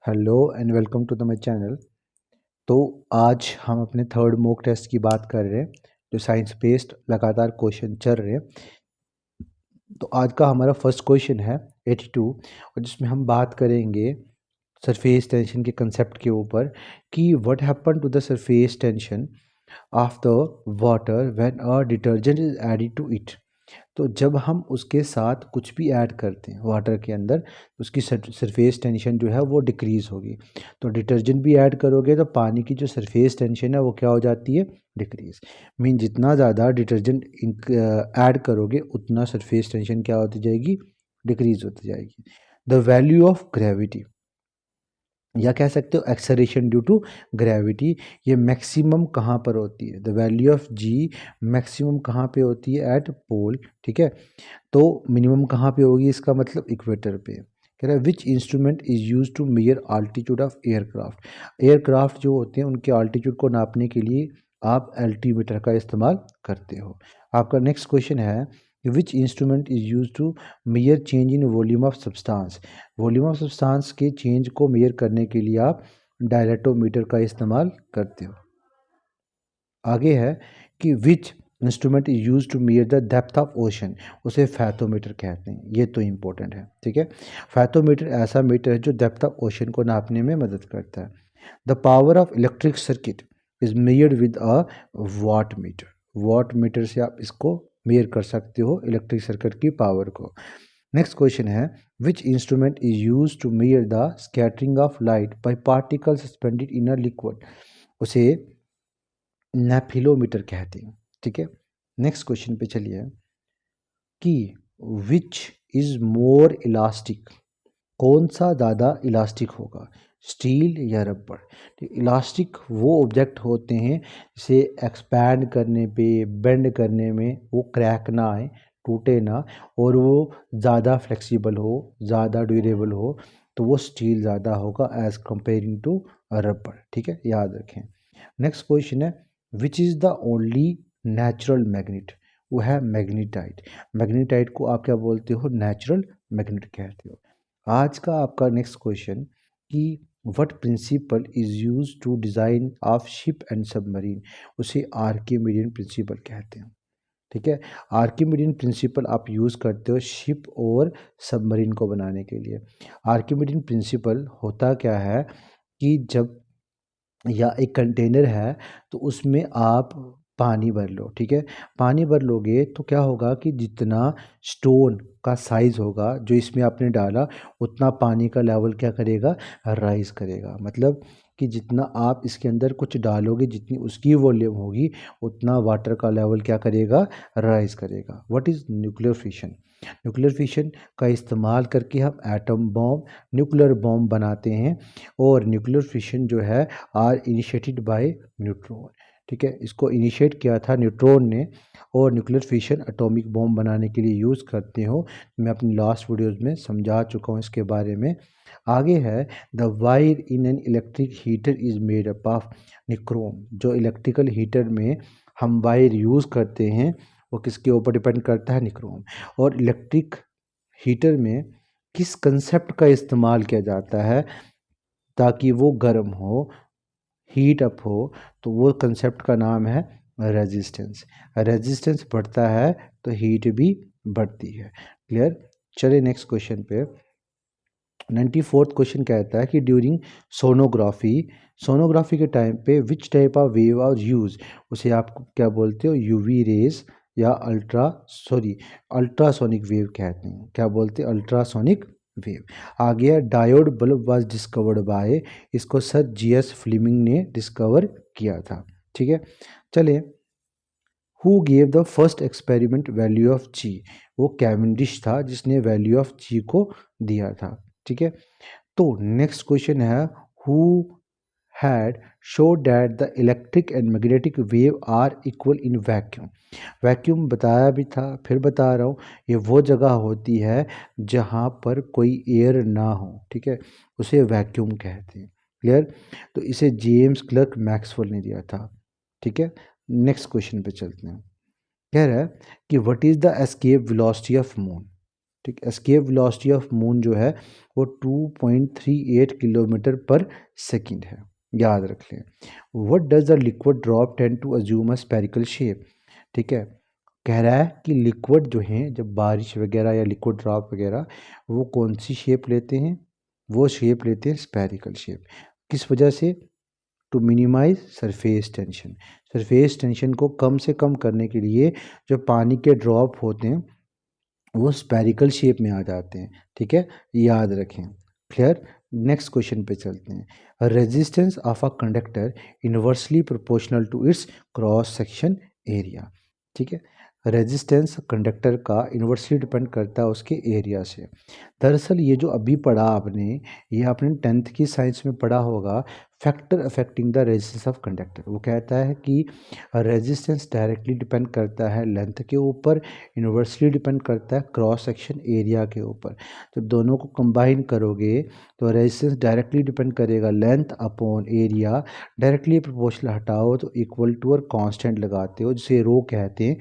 Hello and welcome to the my channel. तो आज हम अपने थर्ड मॉक टेस्ट की बात कर रहे हैं जो साइंस बेस्ड लगातार क्वेश्चन चल रहे हैं। तो आज का हमारा फर्स्ट क्वेश्चन है 82 और जिसमें हम बात करेंगे सरफेस टेंशन के कंसेप्ट के ऊपर कि what happen to the surface tension of the water when a detergent is added to it. तो जब हम उसके साथ कुछ भी ऐड करते हैं वाटर के अंदर तो उसकी सरफेस टेंशन जो है वो डिक्रीज़ होगी। तो डिटर्जेंट भी ऐड करोगे तो पानी की जो सरफेस टेंशन है वो क्या हो जाती है, डिक्रीज़। मीन जितना ज़्यादा डिटर्जेंट ऐड करोगे उतना सरफेस टेंशन क्या होती जाएगी, डिक्रीज़ होती जाएगी। द वैल्यू ऑफ ग्रेविटी या कह सकते हो एक्सेलरेशन ड्यू टू ग्रेविटी, ये मैक्सिमम कहाँ पर होती है, the value of g maximum कहाँ पे होती है, एट पोल। ठीक है, तो मिनिमम कहाँ पे होगी, इसका मतलब इक्वेटर पे। कह रहा है which instrument is use to measure altitude of aircraft. Aircraft जो होते हैं उनके आल्टीट्यूड को नापने के लिए आप एल्टीमीटर का इस्तेमाल करते हो। आपका नेक्स्ट क्वेश्चन है which instrument is use to measure change in volume of substance. Volume of substance के चेंज को मेयर करने के लिए आप डायलेटोमीटर का इस्तेमाल करते हो। आगे है कि which instrument is use to measure the depth of ocean, उसे फैथोमीटर कहते हैं। ये तो इंपॉर्टेंट है, ठीक है। फैथोमीटर ऐसा मीटर है जो डेप्थ ऑफ ओशन को नापने में मदद करता है। The power of electric circuit is measured with a watt meter. Watt meter से आप इसको मेयर कर सकते हो इलेक्ट्रिक सर्किट की पावर को। नेक्स्ट क्वेश्चन है which instrument is use to measure the scattering of light by particle suspended in a liquid, उसे नेफिलोमीटर कहते हैं। ठीक है, नेक्स्ट क्वेश्चन पे चलिए कि विच इज मोर इलास्टिक, कौन सा ज़्यादा इलास्टिक होगा, स्टील या रबर। इलास्टिक वो ऑब्जेक्ट होते हैं जिसे एक्सपैंड करने पे, बेंड करने में वो क्रैक ना आए, टूटे ना, और वो ज़्यादा फ्लेक्सिबल हो, ज़्यादा ड्यूरेबल हो, तो वो स्टील ज़्यादा होगा एज कंपेयरिंग टू रबर। ठीक है, याद रखें। नेक्स्ट क्वेश्चन है which is the only natural magnet, वो है मैग्नीटाइट। मैग्नीटाइट को आप क्या बोलते हो, नेचुरल मैग्नेट कहते हो। आज का आपका नेक्स्ट क्वेश्चन कि what principle is use to design of ship and submarine, उसे आर्किमिडियन प्रिंसिपल कहते हैं। ठीक है, आर्किमिडियन प्रिंसिपल आप यूज़ करते हो शिप और सबमरीन को बनाने के लिए। आर्किमिडियन प्रिंसिपल होता क्या है कि जब या एक कंटेनर है तो उसमें आप पानी भर लो। ठीक है, पानी भर लोगे तो क्या होगा कि जितना स्टोन का साइज होगा जो इसमें आपने डाला उतना पानी का लेवल क्या करेगा, राइज करेगा। मतलब कि जितना आप इसके अंदर कुछ डालोगे जितनी उसकी वॉल्यूम होगी उतना वाटर का लेवल क्या करेगा, राइज करेगा। What is nuclear fission, nuclear fission का इस्तेमाल करके हम एटम बॉम्ब, न्यूक्लियर बॉम्ब बनाते हैं। और न्यूक्लियर फिशन जो है आर इनिशिएटेड बाय न्यूट्रॉन। ठीक है, इसको इनिशिएट किया था न्यूट्रॉन ने। और न्यूक्लियर फिशन एटॉमिक बॉम्ब बनाने के लिए यूज़ करते हो, मैं अपनी लास्ट वीडियोस में समझा चुका हूँ इसके बारे में। आगे है the wire in an electric heater is made up of nichrome. जो इलेक्ट्रिकल हीटर में हम वायर यूज़ करते हैं वो किसके ऊपर डिपेंड करता है, निक्रोम। और इलेक्ट्रिक हीटर में किस कंसेप्ट का इस्तेमाल किया जाता है ताकि वो गर्म हो, हीट अप हो, तो वो कंसेप्ट का नाम है रेजिस्टेंस। रेजिस्टेंस बढ़ता है तो हीट भी बढ़ती है। क्लियर, चलिए नेक्स्ट क्वेश्चन पे। 94th क्वेश्चन कहता है कि ड्यूरिंग सोनोग्राफी, सोनोग्राफी के टाइम पे which type of wave are use, उसे आप क्या बोलते हो, यूवी रेज या अल्ट्रासोनिक वेव कहते हैं। क्या बोलते हैं, अल्ट्रासोनिक वेव। आ गया diode bulb was discovered by, इसको सर जीएस फ्लेमिंग ने डिस्कवर किया था। ठीक है, चले who gave the first experiment value of G, वो कैवेंडिश था जिसने वैल्यू ऑफ जी को दिया था। ठीक है, तो नेक्स्ट क्वेश्चन है who had show that the electric and magnetic wave are equal in vacuum. Vacuum बताया भी था, फिर बता रहा हूँ, ये वो जगह होती है जहाँ पर कोई एयर ना हो। ठीक है, उसे वैक्यूम कहते हैं। क्लियर, तो इसे जेम्स क्लर्क मैक्सवेल ने दिया था। ठीक है, नेक्स्ट क्वेश्चन पे चलते हैं। कह रहा है कि what is the escape velocity of moon. ठीक, एस्केप वेलोसिटी ऑफ मून जो है वो 2.38 किलोमीटर पर सेकंड है, याद रख लें। What does the liquid drop tend to assume a spherical shape. ठीक है, कह रहा है कि लिक्विड जो हैं जब बारिश वगैरह या लिक्विड ड्रॉप वगैरह वो कौन सी शेप लेते हैं, वो शेप लेते हैं स्फेरिकल शेप। किस वजह से? To minimize surface tension. Surface tension को कम से कम करने के लिए जो पानी के ड्रॉप होते हैं वो स्पेरिकल शेप में आ जाते हैं। ठीक है, याद रखें। क्लियर। नेक्स्ट क्वेश्चन पे चलते हैं। Resistance of a conductor inversely proportional to its cross section area. ठीक है, रेजिस्टेंस कंडक्टर का इनवर्सली डिपेंड करता है उसके एरिया से। दरअसल ये जो अभी पढ़ा आपने, ये आपने 10th की साइंस में पढ़ा होगा, factor affecting the resistance of conductor. वो कहता है कि रेजिस्टेंस डायरेक्टली डिपेंड करता है लेंथ के ऊपर, इन्वर्सली डिपेंड करता है क्रॉस सेक्शन एरिया के ऊपर। जब दोनों को कंबाइन करोगे तो रेजिस्टेंस डायरेक्टली डिपेंड करेगा length upon area, directly proportional हटाओ तो इक्वल टू और कांस्टेंट लगाते हो, जिसे रो कहते हैं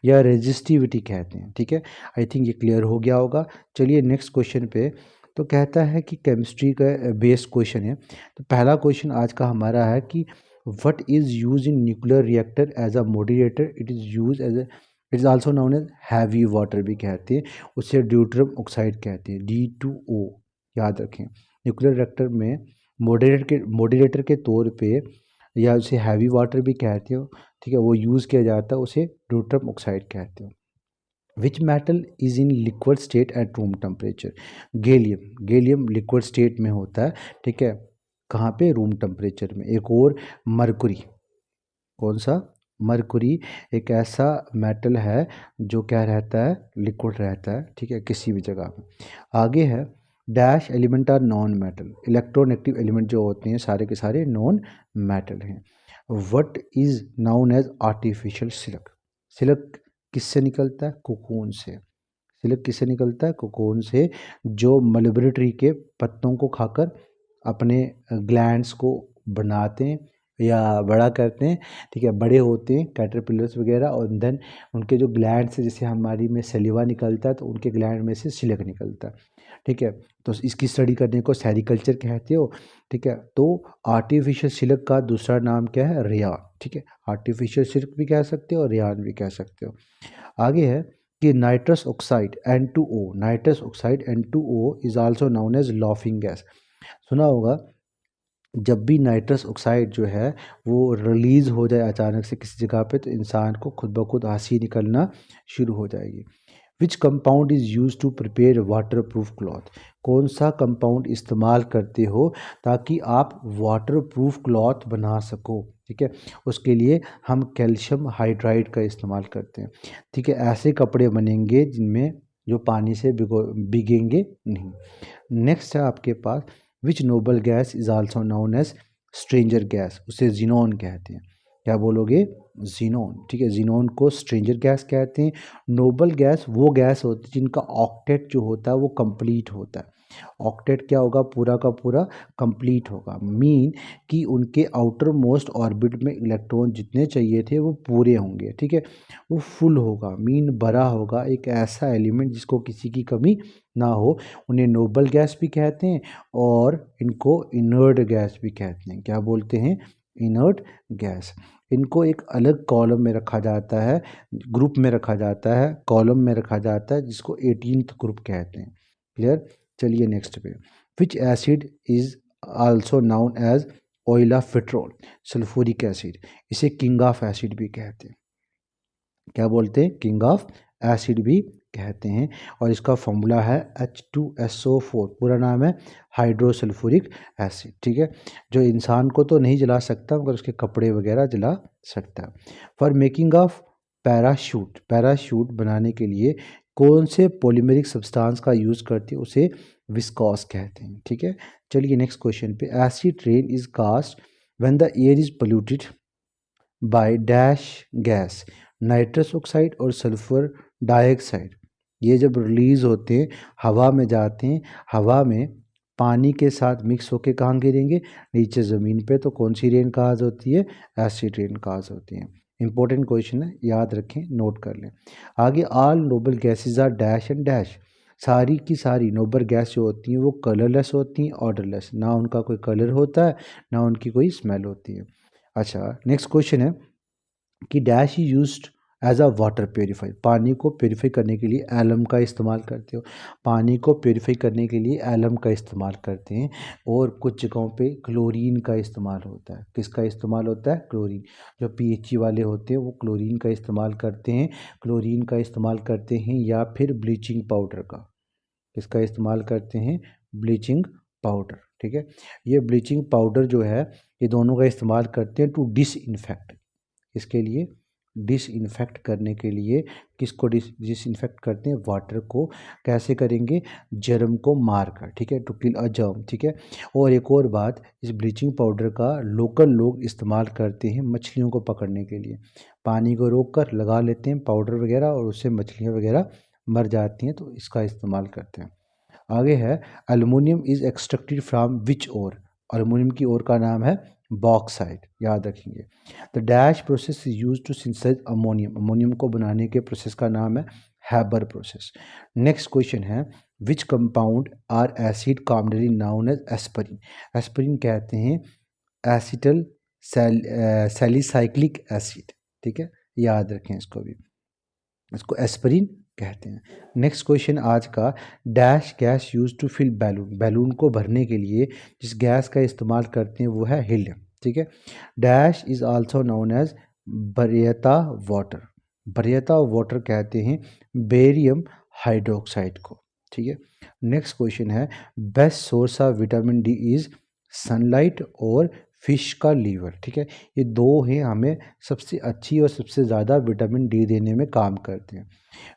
या रेजिस्टिविटी कहते हैं। ठीक है, आई थिंक ये क्लियर हो गया होगा। चलिए नेक्स्ट क्वेश्चन पे। तो कहता है कि केमिस्ट्री का बेस्ड क्वेश्चन है। तो पहला क्वेश्चन आज का हमारा है कि what is use in nuclear reactor as a moderator. It is use as it is also known as heavy water भी कहते हैं, उसे ड्यूटरम ऑक्साइड कहते हैं, D2O। याद रखें, न्यूक्लियर रिएक्टर में मॉडरेटर के तौर पे या उसे हैवी वाटर भी कहते हो, ठीक है, वो यूज़ किया जाता है, उसे ड्यूटरम ऑक्साइड कहते हो। Which metal is in liquid state at room temperature. Gallium. Gallium liquid state में होता है, ठीक है, कहाँ पे? रूम टेम्परेचर में। एक और मरकुरी। कौन सा? मरकुरी एक ऐसा मेटल है जो क्या रहता है? लिक्विड रहता है, ठीक है, किसी भी जगह में। आगे है dash element are non metal. Electronegative element जो होते हैं सारे के सारे नॉन मेटल हैं। What is known as artificial silk. Silk किससे निकलता है? कोकून से। सिल्क किससे निकलता है? कोकून से, जो मलबरी ट्री के पत्तों को खाकर अपने ग्लैंड्स को बनाते हैं या बड़ा करते हैं। ठीक है, बड़े होते हैं कैटरपिलर्स वगैरह, और देन उनके जो ग्लैंड्स है, जैसे हमारी में सलिवा निकलता है तो उनके ग्लैंड में से सिल्क निकलता है। ठीक है, तो इसकी स्टडी करने को सेरिकल्चर कहते हो। ठीक है, तो आर्टिफिशियल सिल्क का दूसरा नाम क्या है? रेयान। ठीक है, आर्टिफिशियल सिल्क भी कह सकते हो और रेयान भी कह सकते हो। आगे है कि nitrous oxide N2O, nitrous oxide N2O is also known as laughing gas. सुना होगा, जब भी नाइट्रस ऑक्साइड जो है वो रिलीज हो जाए अचानक से किसी जगह पे, तो इंसान को खुद ब खुद हंसी निकलना शुरू हो जाएगी। Which compound is use to prepare waterproof cloth. कौन सा कंपाउंड इस्तेमाल करते हो ताकि आप वाटर प्रूफ क्लॉथ बना सको। ठीक है, उसके लिए हम कैल्शियम हाइड्राइड का इस्तेमाल करते हैं। ठीक है, ऐसे कपड़े बनेंगे जिनमें जो पानी से भीगेंगे नहीं। नेक्स्ट है आपके पास, which noble gas is also known as stranger gas. उसे जीनोन कहते हैं। क्या बोलोगे? जीनोन। ठीक है, जीनोन को स्ट्रेंजर गैस कहते हैं। नोबल गैस वो गैस होती है जिनका ऑक्टेट जो होता है वो कंप्लीट होता है। ऑक्टेट क्या होगा? पूरा का पूरा कंप्लीट होगा, मीन कि उनके आउटर मोस्ट ऑर्बिट में इलेक्ट्रॉन जितने चाहिए थे वो पूरे होंगे। ठीक है, वो फुल होगा, मीन भरा होगा, एक ऐसा एलिमेंट जिसको किसी की कमी ना हो। उन्हें नोबल गैस भी कहते हैं और इनको इनर्ट गैस भी कहते हैं। क्या बोलते हैं? Inert gas. इनको एक अलग कॉलम में रखा जाता है, ग्रुप में रखा जाता है, कॉलम में रखा जाता है, जिसको 18th ग्रुप कहते हैं। क्लियर। चलिए नेक्स्ट पे। Which acid is also known as oil of petrol. Sulphuric acid, इसे किंग ऑफ एसिड भी कहते हैं। क्या बोलते हैं? किंग ऑफ एसिड भी कहते हैं। और इसका फॉर्मूला है H2SO4, पूरा नाम है हाइड्रोसल्फ्यूरिक एसिड। ठीक है, जो इंसान को तो नहीं जला सकता मगर उसके कपड़े वगैरह जला सकता है। For making of parachute, parachute बनाने के लिए कौन से पॉलीमेरिक सब्सटेंस का यूज़ करते हैं? उसे विस्कॉस कहते हैं। ठीक है, चलिए नेक्स्ट क्वेश्चन पे। Acid rain is cast when the air is polluted by dash gas. Nitrous oxide और सल्फर डाइऑक्साइड, ये जब रिलीज होते हैं हवा में जाते हैं, हवा में पानी के साथ मिक्स होके कहाँ गिरेंगे? नीचे ज़मीन पे। तो कौन सी रेन काज होती है? एसिड रेन काज होती है। इंपॉर्टेंट क्वेश्चन है, याद रखें, नोट कर लें। आगे, all noble gases are dash and dash. सारी की सारी नोबल गैस जो होती हैं वो कलरलेस होती हैं, ऑडरलेस, ना उनका कोई कलर होता है ना उनकी कोई स्मेल होती है। अच्छा, नेक्स्ट क्वेश्चन है कि डैश ही used as a water purifier, पानी को प्योरीफाई करने के लिए एलम का इस्तेमाल करते हो, पानी को प्योरीफाई करने के लिए एलम का इस्तेमाल करते हैं। और कुछ जगहों पे क्लोरीन का इस्तेमाल होता है। किसका इस्तेमाल होता है? क्लोरीन। जो पीएचई वाले होते हैं वो क्लोरीन का इस्तेमाल करते हैं, क्लोरीन का इस्तेमाल करते हैं, या फिर ब्लीचिंग पाउडर का। किसका इस्तेमाल करते हैं? Bleaching powder. ठीक है, ये ब्लीचिंग पाउडर जो है ये दोनों का इस्तेमाल करते हैं टू डिसइंफेक्ट। इसके लिए डिसइंफेक्ट करने के लिए किसको डिसइंफेक्ट करते हैं? वाटर को। कैसे करेंगे? जर्म को मारकर, ठीक है, टू किल अ जर्म। ठीक है, और एक और बात, इस ब्लीचिंग पाउडर का लोकल लोग इस्तेमाल करते हैं मछलियों को पकड़ने के लिए। पानी को रोक कर लगा लेते हैं पाउडर वगैरह और उससे मछलियाँ वगैरह मर जाती हैं, तो इसका इस्तेमाल करते हैं। आगे है aluminium is extracted from which ore. Aluminium की ओर का नाम है बॉक्साइट, याद रखेंगे। The dash process is use to synthesize ammonium, ammonium को बनाने के प्रोसेस का नाम है हैबर प्रोसेस। नेक्स्ट क्वेश्चन है which compound are acid commonly known as aspirin. Aspirin कहते हैं एसिटल सैलिसाइक्लिक एसिड। ठीक है, याद रखें इसको भी, इसको एस्पिरिन कहते हैं। नेक्स्ट क्वेश्चन आज का, dash gas use to fill balloon, balloon को भरने के लिए जिस गैस का इस्तेमाल करते हैं वो है हीलियम। ठीक है, dash is also known as baryta water, baryta water कहते हैं बेरियम हाइड्रोक्साइड को। ठीक है, नेक्स्ट क्वेश्चन है best source of vitamin D is sunlight और फिश का लीवर। ठीक है, ये दो हैं हमें सबसे अच्छी और सबसे ज़्यादा विटामिन डी देने में काम करते हैं।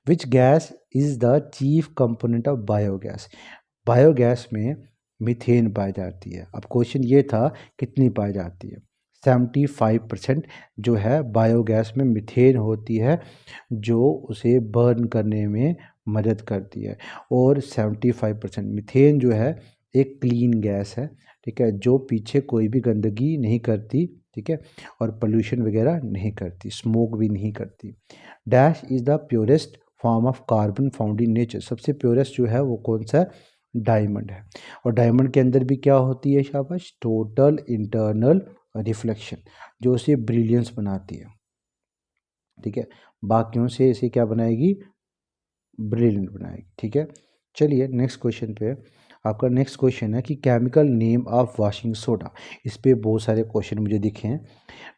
Which gas is the chief component of biogas, biogas में मीथेन पाई जाती है। अब क्वेश्चन ये था कितनी पाई जाती है? 75% जो है बायोगैस में मीथेन होती है, जो उसे बर्न करने में मदद करती है। और 75% मीथेन जो है एक क्लीन गैस है, ठीक है, जो पीछे कोई भी गंदगी नहीं करती, ठीक है, और पोल्यूशन वगैरह नहीं करती, स्मोक भी नहीं करती। Dash is the purest form of carbon found in nature, सबसे प्योरेस्ट जो है वो कौन सा? डायमंड है। और डायमंड के अंदर भी क्या होती है? शाबाश, टोटल इंटरनल रिफ्लेक्शन, जो उसे ब्रिलियंस बनाती है। ठीक है, बाकियों से इसे क्या बनाएगी? ब्रिलियंट बनाएगी। ठीक है, चलिए नेक्स्ट क्वेश्चन पे। आपका नेक्स्ट क्वेश्चन है कि chemical name of washing soda. इस पे बहुत सारे क्वेश्चन मुझे दिखे हैं।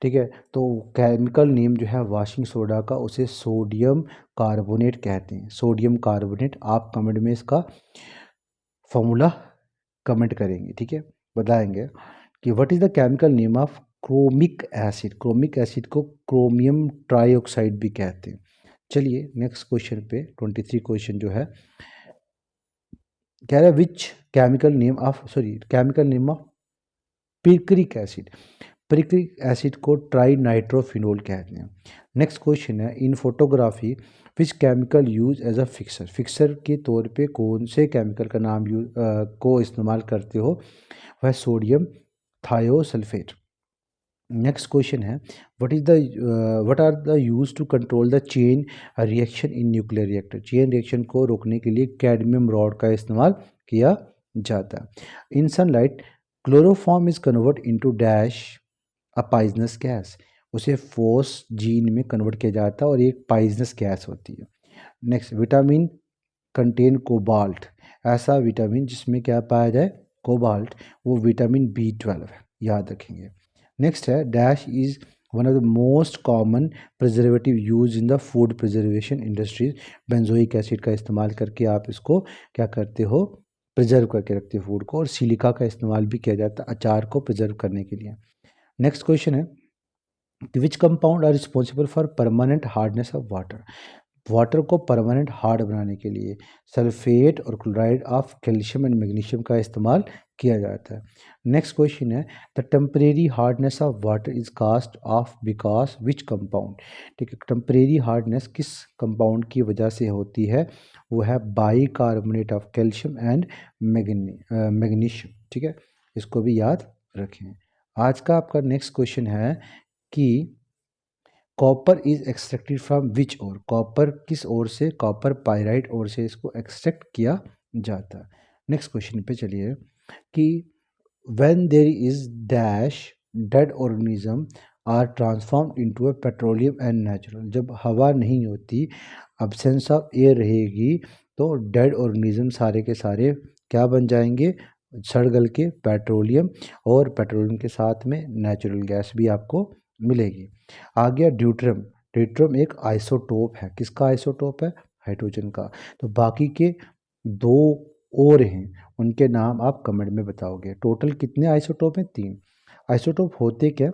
ठीक है, तो केमिकल नेम जो है वाशिंग सोडा का, उसे सोडियम कार्बोनेट कहते हैं, सोडियम कार्बोनेट। आप कमेंट में इसका फॉर्मूला कमेंट करेंगे, ठीक है, बताएंगे कि what is the chemical name of chromic acid. Chromic acid को क्रोमियम ट्राईऑक्साइड भी कहते हैं। चलिए नेक्स्ट क्वेश्चन पे 23 क्वेश्चन जो है कह रहा है which chemical name of, sorry, chemical name of picric acid. Picric acid को ट्राई नाइट्रोफिनोल कहते हैं। नेक्स्ट क्वेश्चन है in photography which chemical use as a fixer, fixer के तौर पे कौन से केमिकल का नाम को इस्तेमाल करते हो? वह सोडियम थायोसल्फेट। नेक्स्ट क्वेश्चन है what are the use to control the chain reaction in nuclear reactor. Chain reaction को रोकने के लिए कैडमियम रॉड का इस्तेमाल किया जाता है। इन sunlight chloroform is convert into dash a poisonous gas, उसे फोर्स जीन में कन्वर्ट किया जाता है और एक पॉइजनस गैस होती है। नेक्स्ट, विटामिन कंटेन कोबाल्ट, ऐसा विटामिन जिसमें क्या पाया जाए? कोबाल्ट, वो विटामिन B12 है, याद रखेंगे। नेक्स्ट है dash is one of the most common preservative use in the food preservation industries. Benzoic acid का इस्तेमाल करके आप इसको क्या करते हो? प्रिजर्व करके रखते हो फूड को। और सिलिका का इस्तेमाल भी किया जाता है अचार को प्रिजर्व करने के लिए। नेक्स्ट क्वेश्चन है which compound are responsible for permanent hardness of water. Water को परमानेंट हार्ड बनाने के लिए सल्फेट और chloride of calcium and magnesium का इस्तेमाल किया जाता है। नेक्स्ट क्वेश्चन है the temporary hardness of water is cast of because which compound. ठीक है, टेम्परेरी हार्डनेस किस कंपाउंड की वजह से होती है? वो है by carbonate of calcium and magnesium. ठीक है, इसको भी याद रखें। आज का आपका नेक्स्ट क्वेश्चन है कि copper is extracted from which ore, copper किस ओर से, कॉपर पायराइट ओर से इसको एक्सट्रैक्ट किया जाता है। नेक्स्ट क्वेश्चन पे चलिए कि when there is dash dead organism are transformed into a petroleum and natural, जब हवा नहीं होती, absence ऑफ एयर रहेगी, तो डेड ऑर्गेनिज्म सारे के सारे क्या बन जाएंगे, सड़ गल के पेट्रोलियम, और पेट्रोलियम के साथ में नेचुरल गैस भी आपको मिलेगी। आ गया ड्यूट्रियम। ड्यूट्रियम एक आइसोटोप है, किसका आइसोटोप है, हाइड्रोजन का। तो बाकी के दो और हैं, उनके नाम आप कमेंट में बताओगे। टोटल कितने आइसोटोप हैं, 3 आइसोटोप। होते क्या,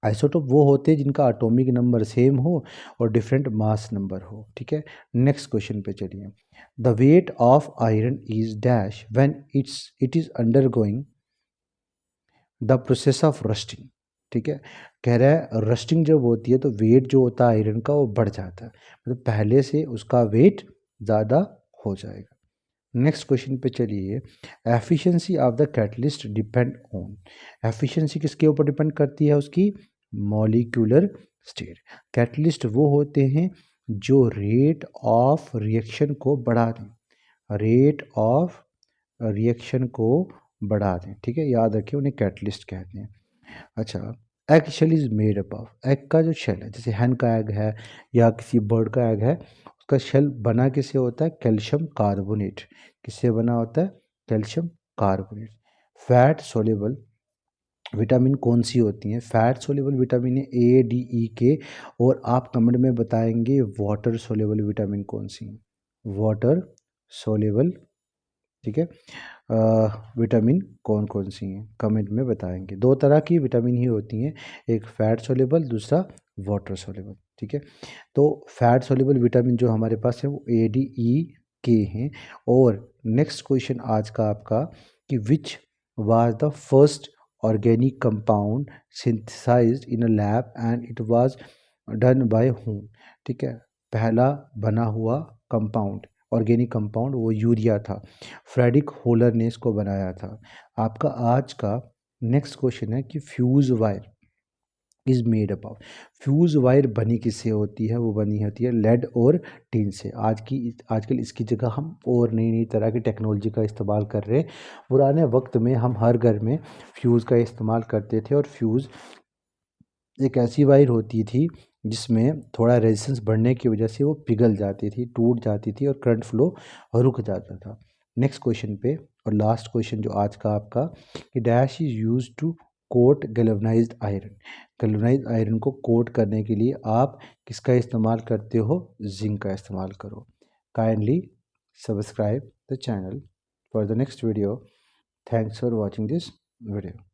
आइसोटोप वो होते हैं जिनका एटॉमिक नंबर सेम हो और डिफरेंट मास नंबर हो, ठीक है। नेक्स्ट क्वेश्चन पे चलिए। The weight of iron is dash when it is undergoing the process of rusting, ठीक है। कह रहा है रस्टिंग जब होती है तो वेट जो होता है आयरन का वो बढ़ जाता है, मतलब पहले से उसका वेट ज़्यादा हो जाएगा। नेक्स्ट क्वेश्चन पे चलिए। Efficiency of the catalyst depend on, efficiency किसके ऊपर डिपेंड करती है, उसकी मॉलिक्यूलर स्टेट। कैटलिस्ट वो होते हैं जो रेट ऑफ रिएक्शन को बढ़ा दें, रेट ऑफ रिएक्शन को बढ़ा दें, ठीक है, याद रखिए उन्हें कैटलिस्ट कहते हैं। अच्छा, egg shell is made up of, egg का जो शेल है, जैसे हैन का एग है या किसी बर्ड का एग है, उसका शेल बना किससे होता है, कैल्शियम कार्बोनेट। किससे बना होता है, calcium carbonate. Fat soluble vitamin कौन सी होती हैं, फैट सोल्यूबल विटामिन है ए डी ई के, और आप कमेंट में बताएंगे वाटर सोल्यूबल विटामिन कौन सी, वाटर सोल्यूबल, ठीक है। विटामिन कौन कौन सी हैं कमेंट में बताएंगे। 2 तरह की विटामिन ही होती हैं, एक फैट सोल्यूबल, दूसरा वाटर सोल्यूबल, ठीक है। तो फैट सोल्यूबल विटामिन जो हमारे पास है वो ए डी ई के हैं। और नेक्स्ट क्वेश्चन आज का आपका कि which was the first organic compound synthesized in a lab and it was done by whom, ठीक है। पहला बना हुआ कंपाउंड, ऑर्गेनिक कंपाउंड, वो यूरिया था, फ्रेडरिक होलर ने इसको बनाया था। आपका आज का नेक्स्ट क्वेश्चन है कि fuse wire is made up of, fuse wire बनी किससे होती है, वो बनी होती है लेड और टिन से। आजकल इसकी जगह हम और नई नई तरह की टेक्नोलॉजी का इस्तेमाल कर रहे हैं। पुराने वक्त में हम हर घर में फ्यूज़ का इस्तेमाल करते थे, और फ्यूज़ एक ऐसी वायर होती थी जिसमें थोड़ा रेजिस्टेंस बढ़ने की वजह से वो पिघल जाती थी, टूट जाती थी, और करंट फ्लो रुक जाता था। नेक्स्ट क्वेश्चन पे, और लास्ट क्वेश्चन जो आज का आपका, कि dash is use to coat galvanized iron, galvanized iron को कोट करने के लिए आप किसका इस्तेमाल करते हो, जिंक का इस्तेमाल करो। Kindly subscribe the channel for the next video. Thanks for watching this video.